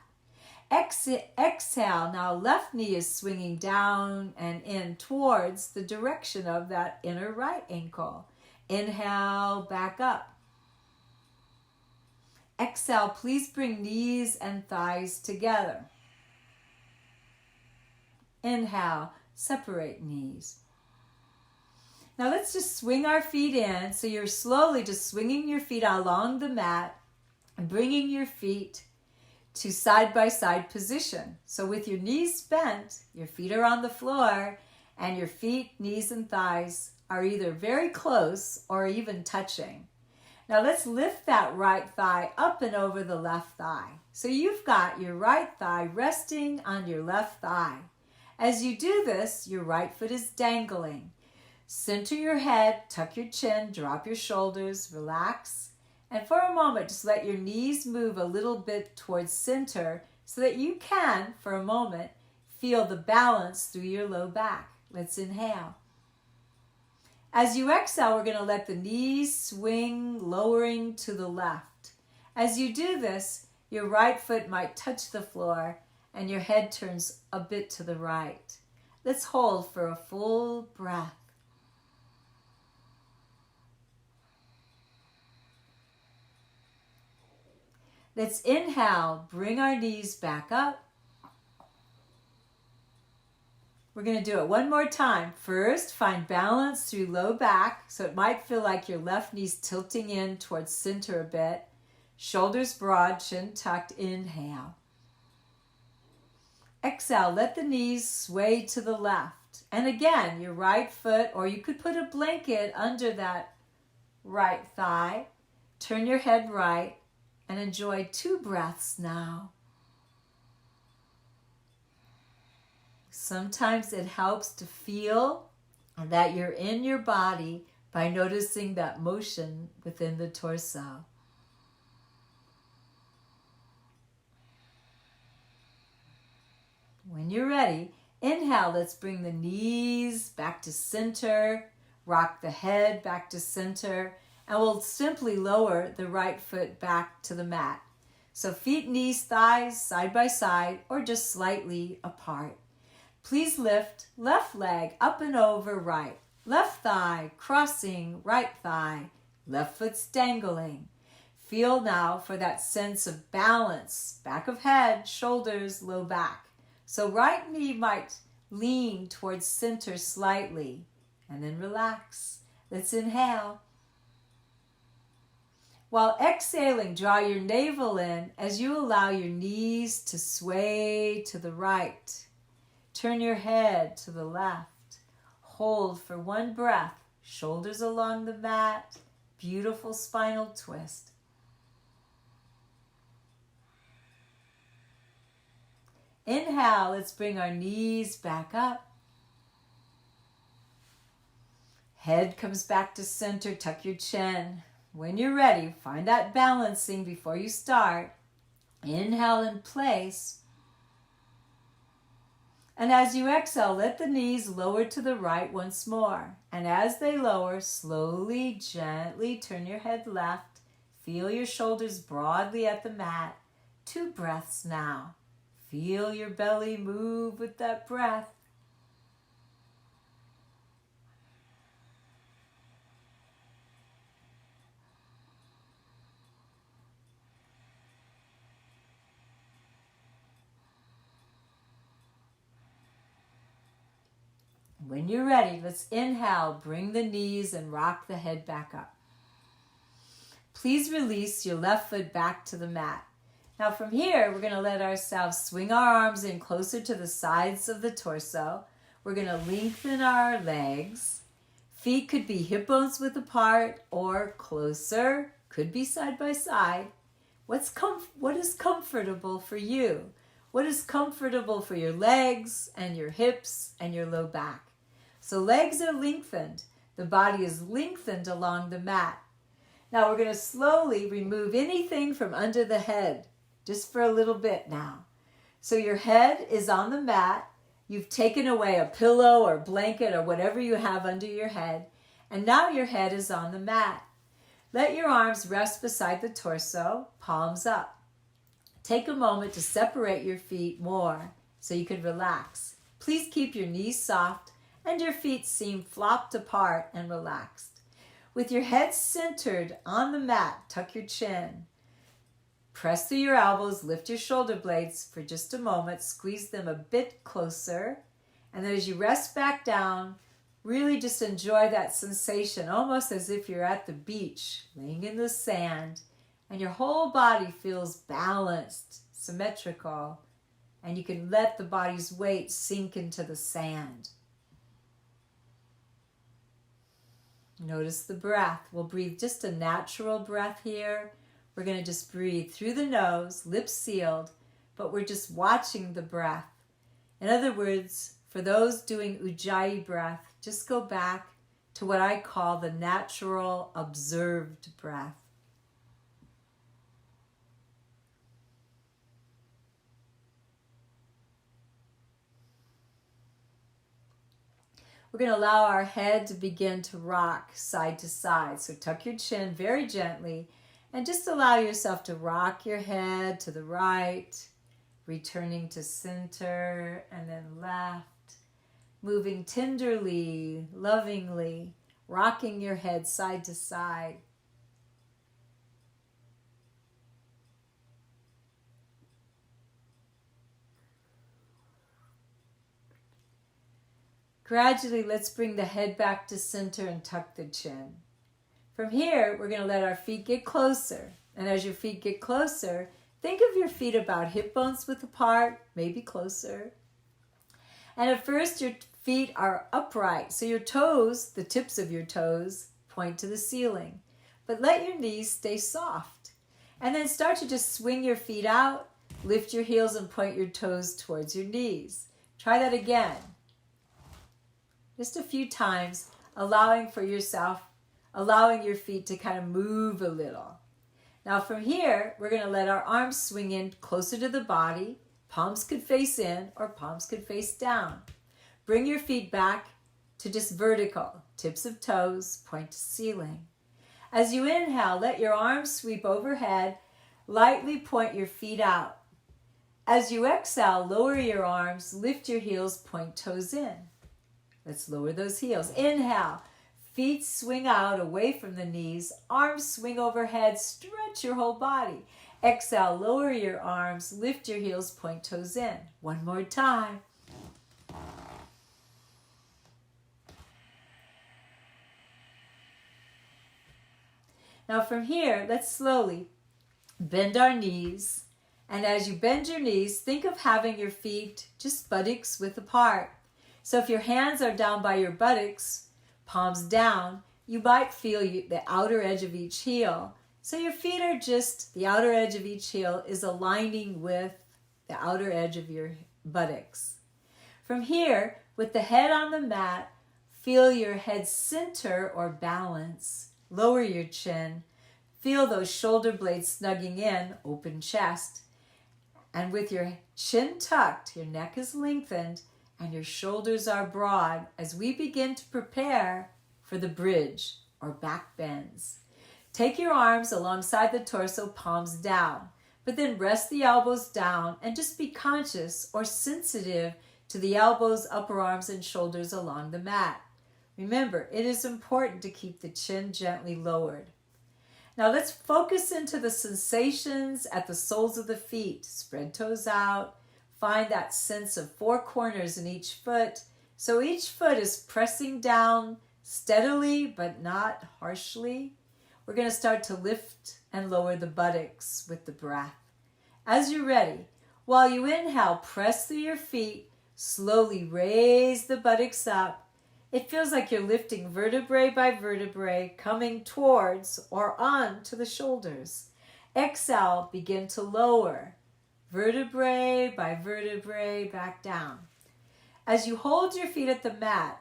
Speaker 1: Exhale, now left knee is swinging down and in towards the direction of that inner right ankle. Inhale, back up. Exhale, please bring knees and thighs together. Inhale, separate knees. Now let's just swing our feet in. So you're slowly just swinging your feet along the mat and bringing your feet to side-by-side position. So with your knees bent, your feet are on the floor, and your feet, knees, and thighs are either very close or even touching. Now let's lift that right thigh up and over the left thigh. So you've got your right thigh resting on your left thigh. As you do this, your right foot is dangling. Center your head, tuck your chin, drop your shoulders, relax, And for a moment, just let your knees move a little bit towards center so that you can, for a moment, feel the balance through your low back. Let's inhale. As you exhale, we're going to let the knees swing, lowering to the left. As you do this, your right foot might touch the floor and your head turns a bit to the right. Let's hold for a full breath. Let's inhale, bring our knees back up. We're going to do it one more time. First, find balance through low back. So it might feel like your left knee's tilting in towards center a bit. Shoulders broad, chin tucked. Inhale. Exhale, let the knees sway to the left. And again, your right foot, or you could put a blanket under that right thigh. Turn your head right and enjoy 2 breaths now. Sometimes it helps to feel that you're in your body by noticing that motion within the torso. When you're ready, inhale, let's bring the knees back to center, rock the head back to center, and we'll simply lower the right foot back to the mat. So feet, knees, thighs, side by side, or just slightly apart. Please lift left leg up and over right. Left thigh crossing right thigh. Left foot's dangling. Feel now for that sense of balance. Back of head, shoulders, low back. So right knee might lean towards center slightly. And then relax. Let's inhale. While exhaling, draw your navel in as you allow your knees to sway to the right. Turn your head to the left. Hold for 1 breath. Shoulders along the mat. Beautiful spinal twist. Inhale, let's bring our knees back up. Head comes back to center, tuck your chin. When you're ready, find that balancing before you start. Inhale in place. And as you exhale, let the knees lower to the right once more. And as they lower, slowly, gently turn your head left. Feel your shoulders broadly at the mat. 2 breaths now. Feel your belly move with that breath. When you're ready, let's inhale, bring the knees and rock the head back up. Please release your left foot back to the mat. Now from here, we're going to let ourselves swing our arms in closer to the sides of the torso. We're going to lengthen our legs. Feet could be hip bones width apart or closer, could be side by side. What is comfortable for you? What is comfortable for your legs and your hips and your low back? So legs are lengthened. The body is lengthened along the mat. Now we're going to slowly remove anything from under the head, just for a little bit now. So your head is on the mat. You've taken away a pillow or blanket or whatever you have under your head. And now your head is on the mat. Let your arms rest beside the torso, palms up. Take a moment to separate your feet more so you can relax. Please keep your knees soft and your feet seem flopped apart and relaxed. With your head centered on the mat, tuck your chin. Press through your elbows, lift your shoulder blades for just a moment, squeeze them a bit closer. And then as you rest back down, really just enjoy that sensation, almost as if you're at the beach, laying in the sand. And your whole body feels balanced, symmetrical, and you can let the body's weight sink into the sand. Notice the breath. We'll breathe just a natural breath here. We're going to just breathe through the nose, lips sealed, but we're just watching the breath. In other words, for those doing Ujjayi breath, just go back to what I call the natural observed breath. we're going to allow our head to begin to rock side to side. So tuck your chin very gently and just allow yourself to rock your head to the right, returning to center and then left, moving tenderly, lovingly, rocking your head side to side. Gradually, let's bring the head back to center and tuck the chin. From here, we're going to let our feet get closer. And as your feet get closer, think of your feet about hip bones width apart, maybe closer. And at first, your feet are upright. So your toes, the tips of your toes, point to the ceiling. But let your knees stay soft. And then start to just swing your feet out, lift your heels and point your toes towards your knees. Try that again. Just a few times, allowing your feet to kind of move a little. Now from here, we're going to let our arms swing in closer to the body. Palms could face in or palms could face down. Bring your feet back to just vertical. Tips of toes point to ceiling. As you inhale, let your arms sweep overhead. Lightly point your feet out. As you exhale, lower your arms, lift your heels, point toes in. Let's lower those heels. Inhale. Feet swing out away from the knees. Arms swing overhead. Stretch your whole body. Exhale. Lower your arms. Lift your heels. Point toes in. One more time. Now from here, let's slowly bend our knees. And as you bend your knees, think of having your feet just buttocks width apart. So if your hands are down by your buttocks, palms down, you might feel the outer edge of each heel. So your feet are just, the outer edge of each heel is aligning with the outer edge of your buttocks. From here, with the head on the mat, feel your head center or balance. Lower your chin. Feel those shoulder blades snugging in, open chest. And with your chin tucked, your neck is lengthened, and your shoulders are broad as we begin to prepare for the bridge or back bends. Take your arms alongside the torso, palms down, but then rest the elbows down and just be conscious or sensitive to the elbows, upper arms, and shoulders along the mat. Remember, it is important to keep the chin gently lowered. Now let's focus into the sensations at the soles of the feet. Spread toes out. Find that sense of four corners in each foot. So each foot is pressing down steadily but not harshly. We're going to start to lift and lower the buttocks with the breath. As you're ready, while you inhale, press through your feet. Slowly raise the buttocks up. It feels like you're lifting vertebrae by vertebrae, coming towards or on to the shoulders. Exhale, begin to lower. Vertebrae by vertebrae, back down. As you hold your feet at the mat,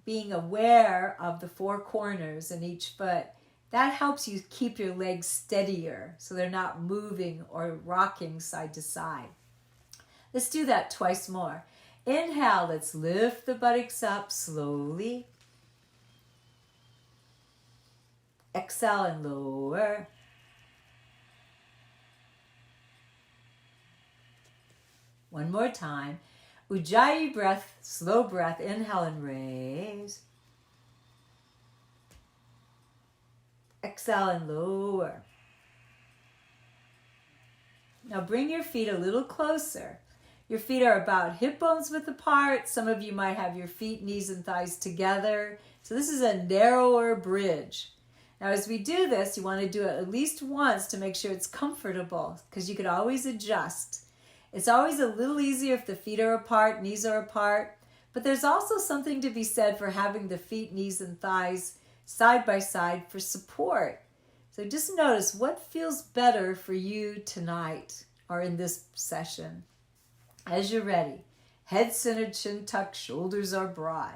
Speaker 1: being aware of the four corners in each foot, that helps you keep your legs steadier so they're not moving or rocking side to side. Let's do that twice more. Inhale, let's lift the buttocks up slowly. Exhale and lower. One more time. Ujjayi breath, slow breath. Inhale and raise. Exhale and lower. Now bring your feet a little closer. Your feet are about hip bones width apart. Some of you might have your feet, knees, and thighs together. So this is a narrower bridge. Now as we do this, you want to do it at least once to make sure it's comfortable, because you could always adjust. It's always a little easier if the feet are apart, knees are apart. But there's also something to be said for having the feet, knees, and thighs side by side for support. So just notice what feels better for you tonight or in this session. As you're ready, head centered, chin tucked, shoulders are broad.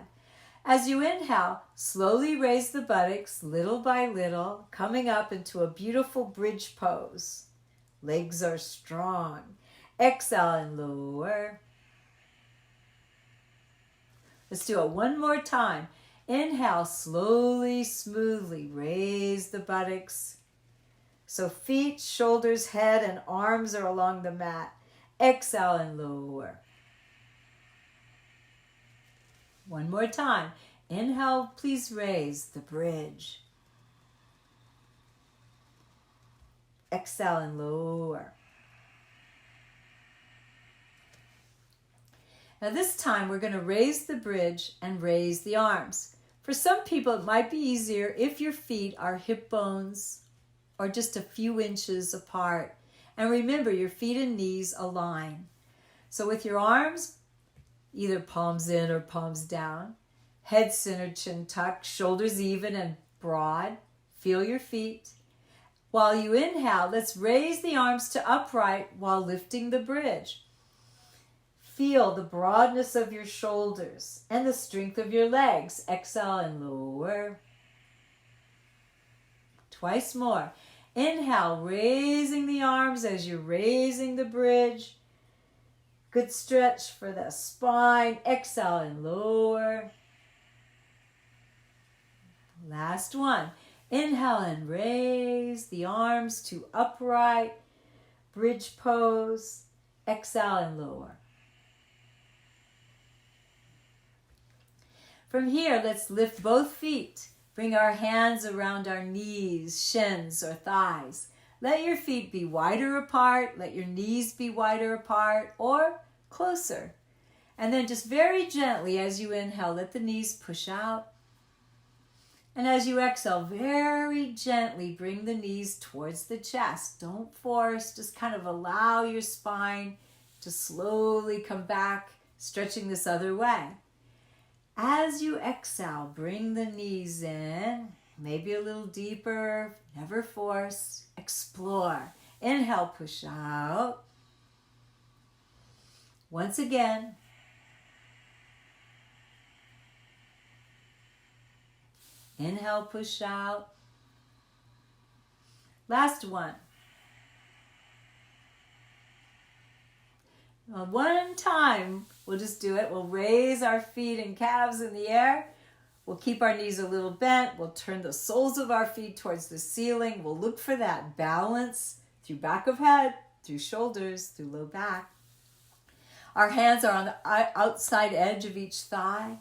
Speaker 1: As you inhale, slowly raise the buttocks little by little, coming up into a beautiful bridge pose. Legs are strong. Exhale and lower. Let's do it one more time. Inhale, slowly, smoothly raise the buttocks. So feet, shoulders, head, and arms are along the mat. Exhale and lower. One more time. Inhale, please raise the bridge. Exhale and lower. Now this time we're going to raise the bridge and raise the arms. For some people it might be easier if your feet are hip bones or just a few inches apart. And remember, your feet and knees align. So with your arms, either palms in or palms down, head centered, chin tucked, shoulders even and broad. Feel your feet. While you inhale, let's raise the arms to upright while lifting the bridge. Feel the broadness of your shoulders and the strength of your legs. Exhale and lower. Twice more. Inhale, raising the arms as you're raising the bridge. Good stretch for the spine. Exhale and lower. Last one. Inhale and raise the arms to upright. Bridge pose. Exhale and lower. From here, let's lift both feet. Bring our hands around our knees, shins, or thighs. Let your feet be wider apart. Let your knees be wider apart or closer. And then just very gently as you inhale, let the knees push out. And as you exhale, very gently bring the knees towards the chest. Don't force, just kind of allow your spine to slowly come back, stretching this other way. As you exhale, bring the knees in, maybe a little deeper, never force, explore. Inhale, push out. Once again. Inhale, push out. Last one. One time, we'll just do it. We'll raise our feet and calves in the air. We'll keep our knees a little bent. We'll turn the soles of our feet towards the ceiling. We'll look for that balance through back of head, through shoulders, through low back. Our hands are on the outside edge of each thigh.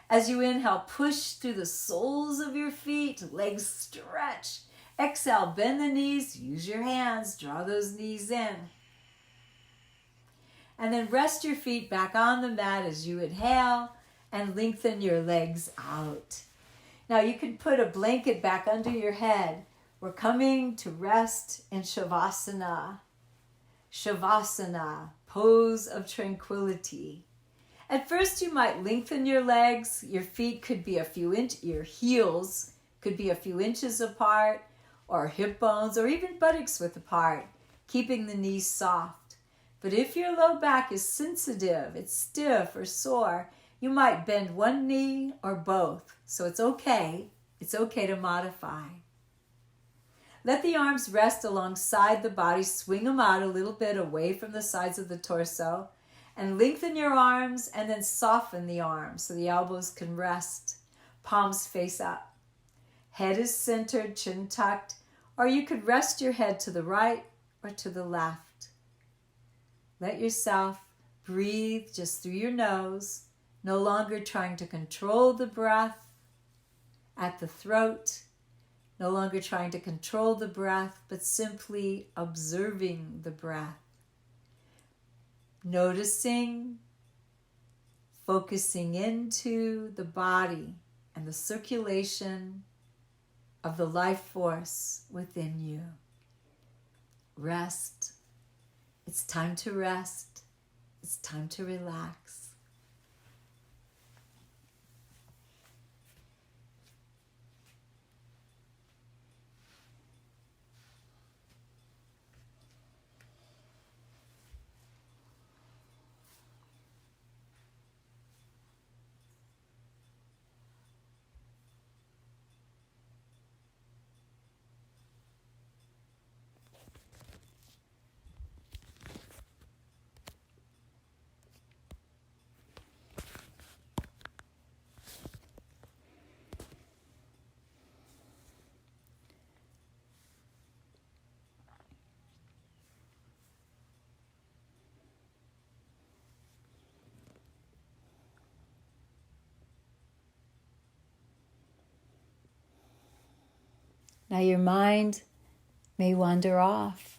Speaker 1: As you inhale, push through the soles of your feet, legs stretch. Exhale, bend the knees, use your hands, draw those knees in. And then rest your feet back on the mat as you inhale and lengthen your legs out. Now you can put a blanket back under your head. We're coming to rest in Shavasana. Shavasana, pose of tranquility. At first you might lengthen your legs. Your feet could be your heels could be a few inches apart, or hip bones, or even buttocks width apart, keeping the knees soft. But if your low back is sensitive, it's stiff or sore, you might bend one knee or both. So it's okay. It's okay to modify. Let the arms rest alongside the body. Swing them out a little bit away from the sides of the torso. And lengthen your arms and then soften the arms so the elbows can rest. Palms face up. Head is centered, chin tucked. Or you could rest your head to the right or to the left. Let yourself breathe just through your nose, no longer trying to control the breath at the throat, no longer trying to control the breath, but simply observing the breath. Noticing, focusing into the body and the circulation of the life force within you. Rest. It's time to rest. It's time to relax. Now your mind may wander off,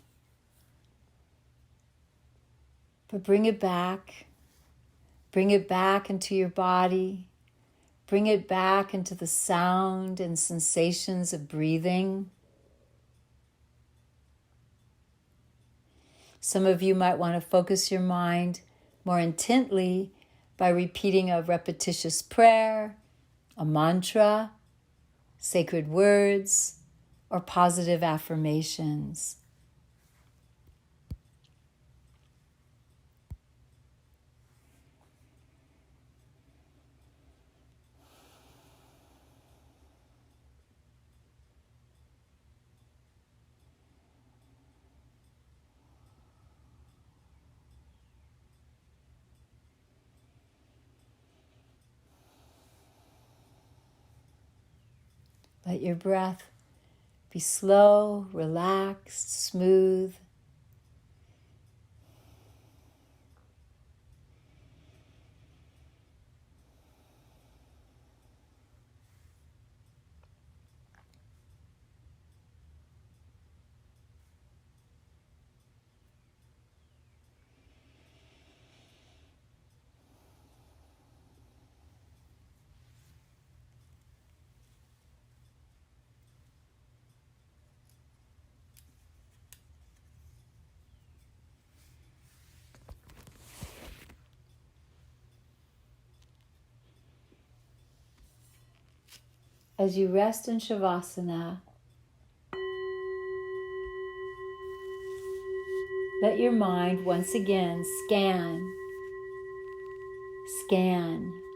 Speaker 1: but bring it back. Bring it back into your body. Bring it back into the sound and sensations of breathing. Some of you might want to focus your mind more intently by repeating a repetitious prayer, a mantra, sacred words, or positive affirmations. Let your breath be slow, relaxed, smooth. As you rest in Shavasana, let your mind once again scan,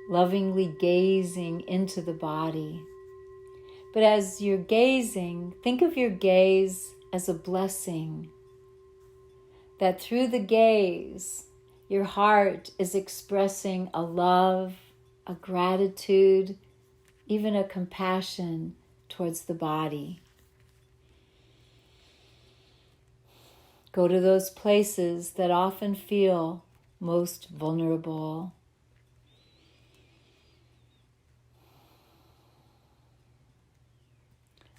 Speaker 1: lovingly gazing into the body. But as you're gazing, think of your gaze as a blessing, that through the gaze, your heart is expressing a love, a gratitude, even a compassion towards the body. Go to those places that often feel most vulnerable.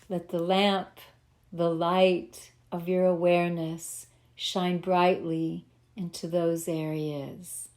Speaker 1: Let the lamp, the light of your awareness shine brightly into those areas.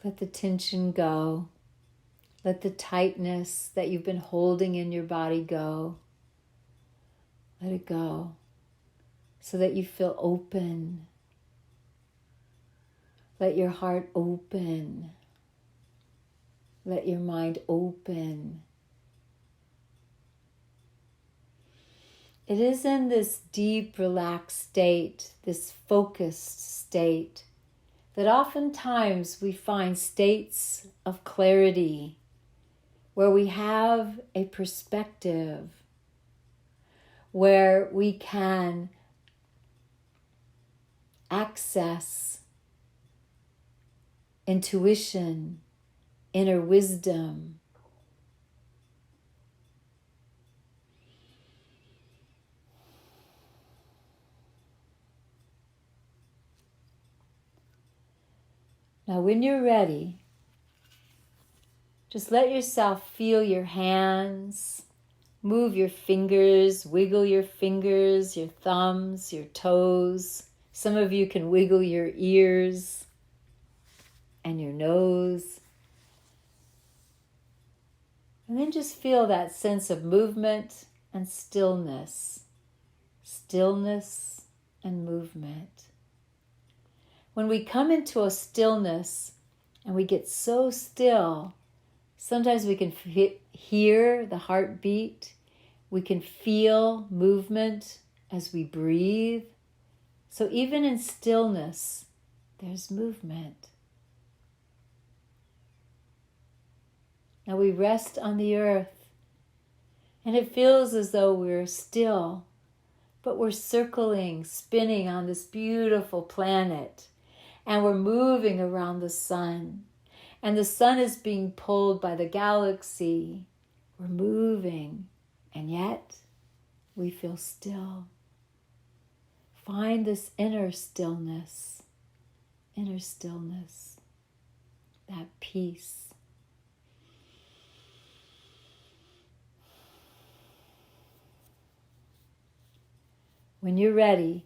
Speaker 1: Let the tension go. Let the tightness that you've been holding in your body go. Let it go so that you feel open. Let your heart open. Let your mind open. It is in this deep, relaxed state, this focused state, that oftentimes we find states of clarity where we have a perspective, where we can access intuition, inner wisdom. Now, when you're ready, just let yourself feel your hands, move your fingers, wiggle your fingers, your thumbs, your toes. Some of you can wiggle your ears and your nose. And then just feel that sense of movement and stillness. Stillness and movement. When we come into a stillness and we get so still, sometimes we can hear the heartbeat. We can feel movement as we breathe. So even in stillness, there's movement. Now we rest on the earth And it feels as though we're still, but we're circling, spinning on this beautiful planet. And we're moving around the sun. And the sun is being pulled by the galaxy. We're moving, and yet we feel still. Find this inner stillness, that peace. When you're ready,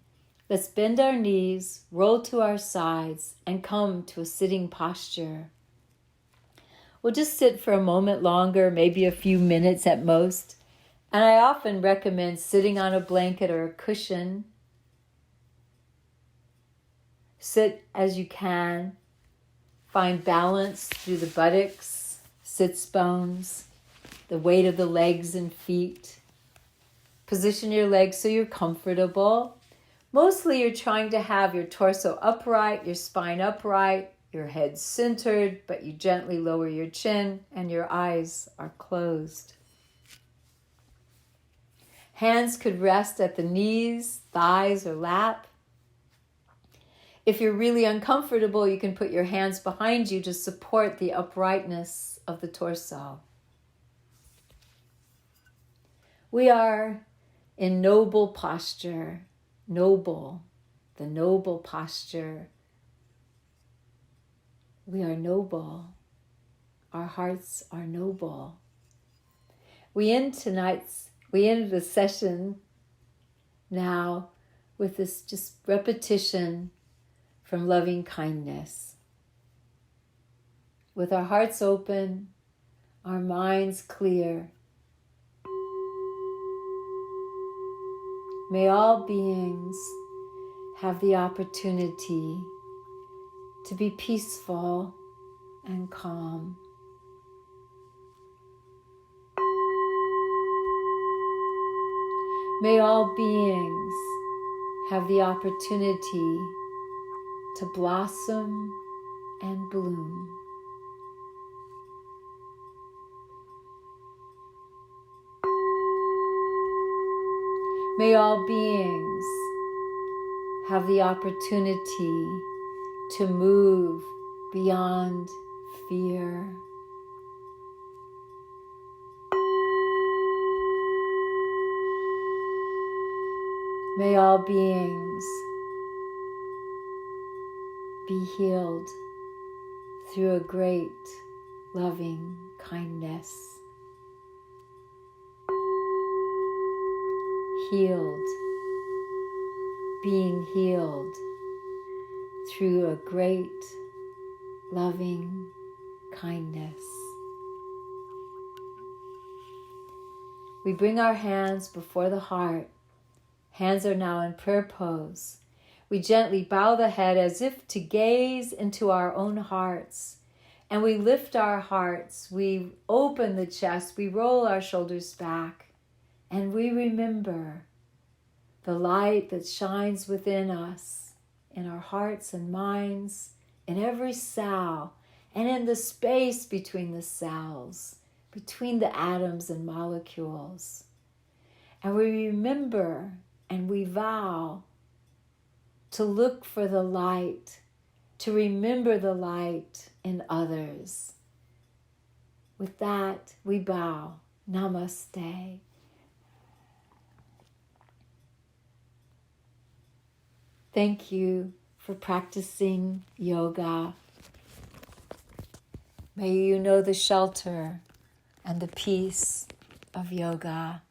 Speaker 1: let's bend our knees, roll to our sides, and come to a sitting posture. We'll just sit for a moment longer, maybe a few minutes at most. And I often recommend sitting on a blanket or a cushion. Sit as you can. Find balance through the buttocks, sits bones, the weight of the legs and feet. Position your legs so you're comfortable. Mostly you're trying to have your torso upright, your spine upright, your head centered, but you gently lower your chin and your eyes are closed. Hands could rest at the knees, thighs, or lap. If you're really uncomfortable, you can put your hands behind you to support the uprightness of the torso. We are in noble posture, the noble posture. We are noble. Our hearts are noble. We end the session now with this just repetition from loving kindness. With our hearts open, our minds clear, may all beings have the opportunity to be peaceful and calm. May all beings have the opportunity to blossom and bloom. May all beings have the opportunity to move beyond fear. May all beings be healed through a great loving kindness. Healed, being healed through a great loving kindness. We bring our hands before the heart. Hands are now in prayer pose. We gently bow the head as if to gaze into our own hearts. And we lift our hearts. We open the chest. We roll our shoulders back. And we remember the light that shines within us, in our hearts and minds, in every cell, and in the space between the cells, between the atoms and molecules. And we remember and we vow to look for the light, to remember the light in others. With that, we bow. Namaste. Thank you for practicing yoga. May you know the shelter and the peace of yoga.